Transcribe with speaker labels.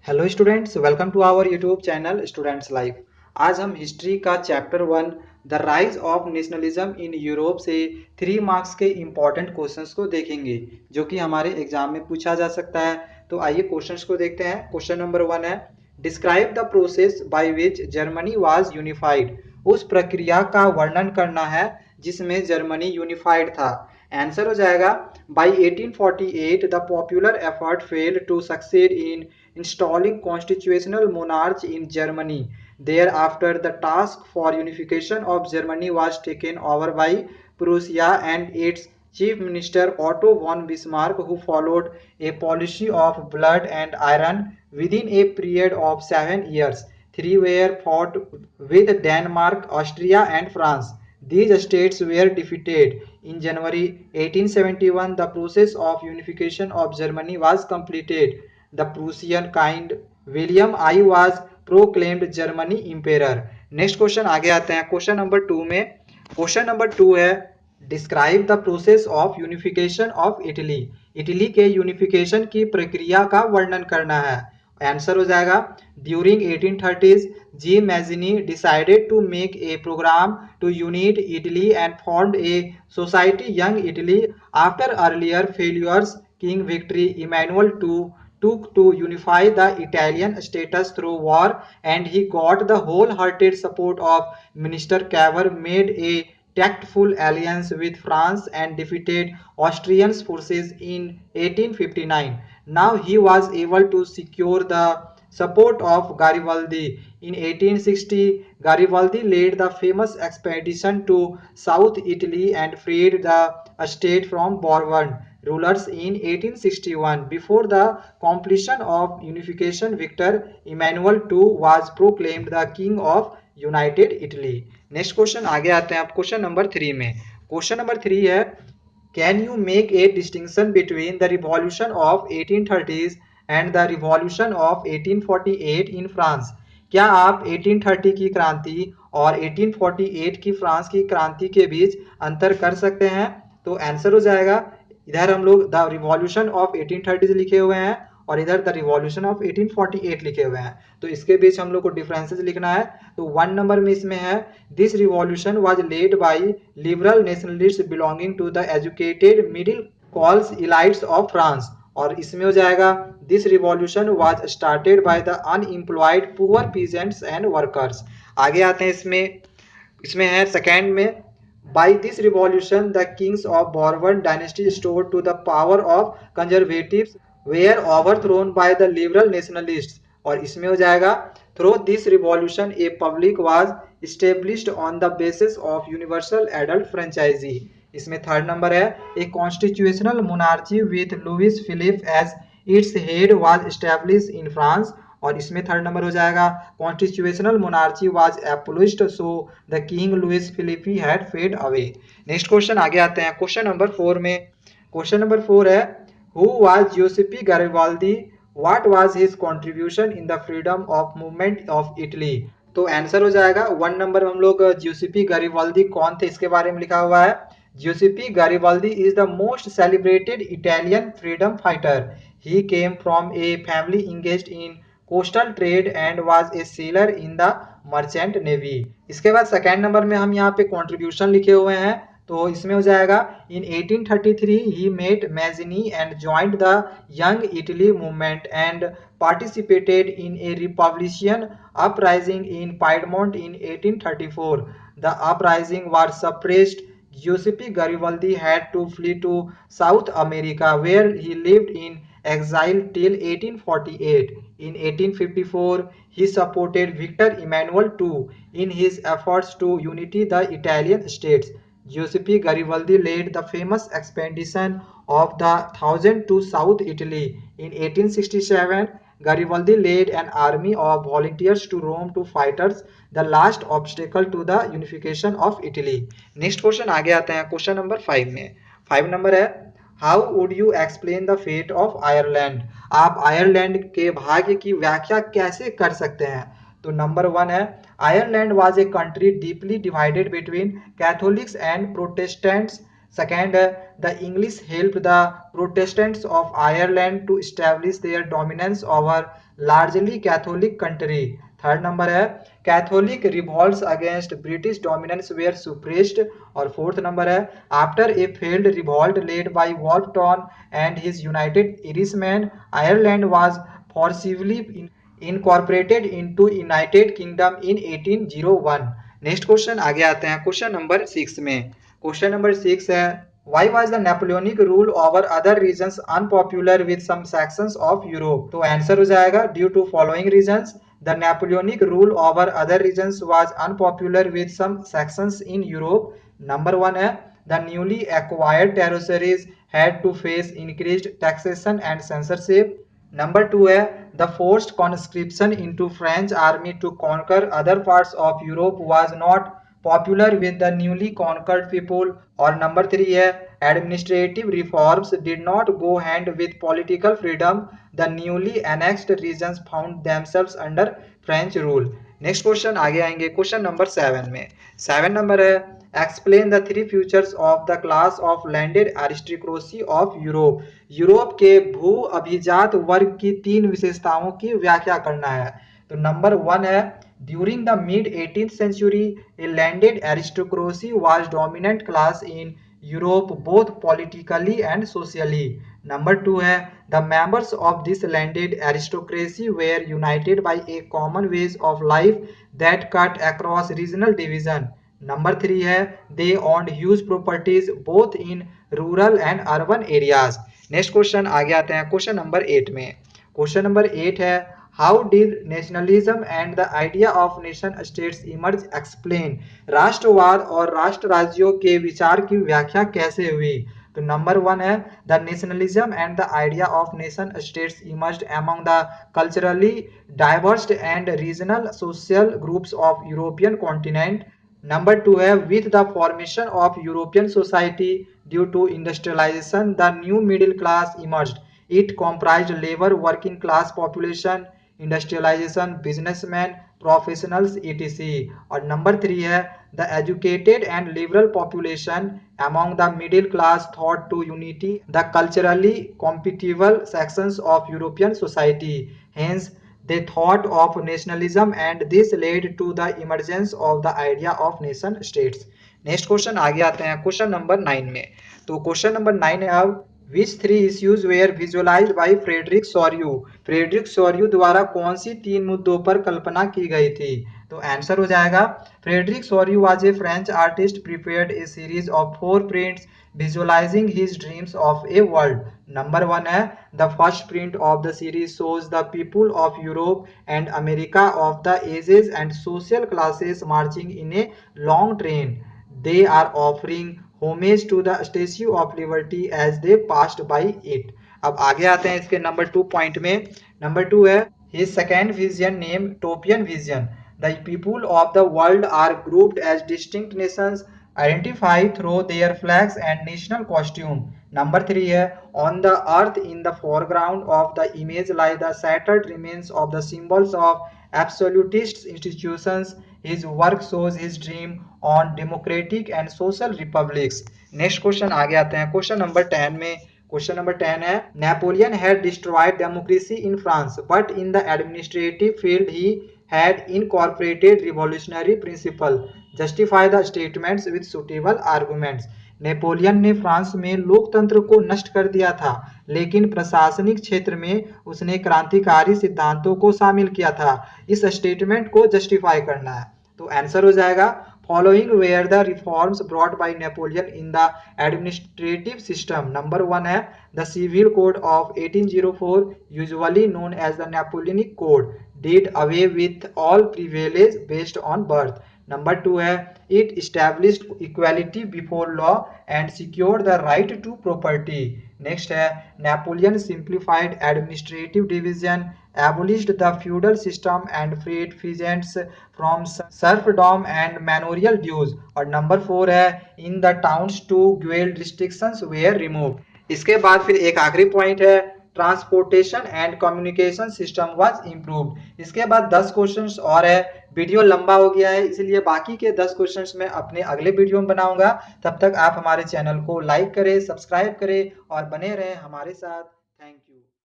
Speaker 1: Hello students, welcome to our YouTube channel students life. आज हम history का chapter 1 the rise of nationalism in Europe से 3 marks के important questions को देखेंगे जो कि हमारे एग्जाम में पूछा जा सकता है। तो आइए क्वेश्चंस को देखते हैं। क्वेश्चन नंबर 1 है, describe the process by which Germany was unified. उस प्रक्रिया का वर्णन करना है जिसमें जर्मनी यूनिफाइड था। आंसर हो जाएगा, by 1848 the popular effort failed to succeed in installing constitutional monarchy in Germany. Thereafter, the task for unification of Germany was taken over by Prussia and its Chief Minister Otto von Bismarck, who followed a policy of blood and iron within a period of 7 years. Three were fought with Denmark, Austria, and France. These states were defeated. In January 1871, the process of unification of Germany was completed. The Prussian kind William I was proclaimed Germany emperor. Next question आगे आते हैं question number 2 में। Question number 2 है, describe the process of unification of Italy. Italy के unification की प्रक्रिया का वर्णन करना है। आंसर हो जाएगा, during 1830s G Mazzini decided to make a programme to unite Italy and formed a society young Italy after earlier failures. King Victor Emmanuel two took to unify the Italian status through war, and he got the wholehearted support of Minister Cavour, made a tactful alliance with France and defeated Austrian forces in 1859. Now he was able to secure the support of Garibaldi. In 1860, Garibaldi led the famous expedition to South Italy and freed the state from Bourbon rulers in 1861. Before the completion of unification, Victor Emmanuel II was proclaimed the king of United Italy. Next question आगे आते हैं आप question number 3 में। Question number 3 है, can you make a distinction between the revolution of 1830s and the revolution of 1848 in France. क्या आप 1830 की क्रांति और 1848 की फ्रांस की क्रांति के बीच अंतर कर सकते हैं? तो आंसर हो जाएगा, इधर हम लोग द रिवॉल्यूशन ऑफ 1830 लिखे हुए हैं और इधर द रिवॉल्यूशन ऑफ 1848 लिखे हुए हैं, तो इसके बीच हम लोग को डिफरेंसेस लिखना है। तो 1 नंबर में इसमें है, this revolution was led by liberal nationalist belonging to the educated middle class elites of France. और इसमें हो जाएगा, this revolution was started by the unemployed poor peasants and workers. आगे आते हैं इसमें इसमें है सेकेंड में, by this revolution the kings of Bourbon dynasty restored to the power of conservatives were overthrown by the liberal nationalists। और इसमें हो जाएगा, through this revolution a public was established on the basis of universal adult franchise। इसमें third number है, a constitutional monarchy with Louis Philippe as its head was established in France। और इसमें third number हो जाएगा, constitutional monarchy was abolished so the king Louis Philippe had fade away. Next question आगे आते हैं question number 4 में। Question number 4 है, who was Giuseppe Garibaldi, what was his contribution in the freedom of movement of Italy. तो answer हो जाएगा, 1 number हम लोग ज्यूसेपी गैरिबाल्दी कौन थे इसके बारे में लिखा हुआ है। Giuseppe Garibaldi is the most celebrated Italian freedom fighter. He came from a family engaged in coastal trade and was a seller in the merchant navy. इसके बाद सेकेंड नंबर में हम यहाँ पे कंट्रीब्यूशन लिखे हुए हैं, तो इसमें हो जाएगा, in 1833 he met Mazzini and joined the young Italy movement and participated in a Republican uprising in Piedmont in 1834. The uprising was suppressed. Giuseppe Garibaldi had to flee to South America, where he lived in exile till 1848. In 1854, he supported Victor Emmanuel II in his efforts to unite the Italian states. Giuseppe Garibaldi led the famous expedition of the Thousand to South Italy. In 1867, Garibaldi led an army of volunteers to Rome to fighters, the last obstacle to the unification of Italy. Next question आगे आते हैं question number 5 में। 5 number है, how would you explain the fate of Ireland. आप Ireland के भाग्य की व्याख्या कैसे कर सकते हैं? तो नंबर 1 है, Ireland was a country deeply divided between Catholics and Protestants. Second, the English helped the Protestants of Ireland to establish their dominance over largely Catholic country. Third number है Catholic revolts against British dominance were suppressed. और fourth number है after a failed revolt led by Wolfe Tone and his United Irishmen Ireland was forcibly incorporated into United Kingdom in 1801। Next question आगे आते हैं question number 6 में। Question number 6 है Why was the Napoleonic rule over other regions unpopular with some sections of Europe? तो answer हो जाएगा due to following reasons. The Napoleonic rule over other regions was unpopular with some sections in Europe. Number one है the newly acquired territories had to face increased taxation and censorship. Number two है the forced conscription into French army to conquer other parts of Europe was not popular with the newly conquered people. और number three है administrative reforms did not go hand with political freedom. The newly annexed regions found themselves under French rule. Next question आगे आएंगे question number 7 में। 7 number है explain the three futures of the class of landed aristocracy of Europe. Europe के भू अभिजात वर्ग की तीन विशेषताओं की व्याख्या करना है। तो नंबर वन है during the mid 18th century a landed aristocracy was dominant class in Europe both politically and socially. Number two है the members of this landed aristocracy were united by a common ways of life that cut across regional division. Number three है they owned huge properties both in rural and urban areas. Next question आगे आते हैं question number 8 में। Question number 8 है how did nationalism and the idea of nation states emerge explain. राष्ट्रवाद और राष्ट्र राज्यों के विचार की व्याख्या कैसे हुई। तो नंबर वन है the nationalism and the idea of nation states emerged among the culturally diverse and regional social groups of European continent. Number two है with the formation of European society due to industrialisation the new middle class emerged. It comprised labor, working class population, industrialization, businessmen, professionals, etc. और number three है the educated and liberal population among the middle class thought to unity the culturally compatible sections of European society. Hence, they thought of nationalism and this led to the emergence of the idea of nation states. Next question आगे आते हैं question number 9 में। तो question number 9 है अब Which three issues were visualized by Frederic Sorrieu? Frederic Sorrieu द्वारा कौन सी तीन मुद्दों पर कल्पना की गई थी। तो आंसर हो जाएगा Frederic Sorrieu was a French artist prepared a series of 4 prints visualizing his dreams of a world. Number one है the first print of the series shows the people of Europe and America of the ages and social classes marching in a long train. They are offering homage to the Statue of Liberty as they passed by it. अब आगे आते हैं इसके number 2 point में। Number 2 है his second vision named Topian Vision. The people of the world are grouped as distinct nations identified through their flags and national costume. Number 3 है on the earth in the foreground of the image lie the shattered remains of the symbols of absolutist institutions. His work shows his dream on democratic and social republics. Next question आगे आते हैं question number 10 में। Question number 10 है Napoleon had destroyed democracy in France but in the administrative field he had incorporated revolutionary principle. Justify the statements with suitable arguments. Napoleon ने France में लोकतंत्र को नष्ट कर दिया था लेकिन प्रशासनिक क्षेत्र में उसने क्रांतिकारी सिद्धांतों को शामिल किया था। इस स्टेटमेंट को जस्टिफाई करना है। तो आंसर हो जाएगा following were the reforms brought by Napoleon in the administrative system. Number one है the civil code of 1804 usually known as the Napoleonic code did away with all privilege based on birth. Number 2 है it established equality before law and secured the right to property. Next है Napoleon simplified administrative division, abolished the feudal system and freed peasants from serfdom and manorial dues. और number 4 है in the towns to guild restrictions were removed. इसके बाद फिर एक आखिरी point है transportation and communication system was improved. इसके बाद 10 क्वेश्चंस और है। वीडियो लंबा हो गया है इसलिए बाकी के 10 क्वेश्चंस मैं अपने अगले वीडियो में बनाऊंगा। तब तक आप हमारे चैनल को लाइक करें, सब्सक्राइब करें और बने रहें हमारे साथ। Thank you.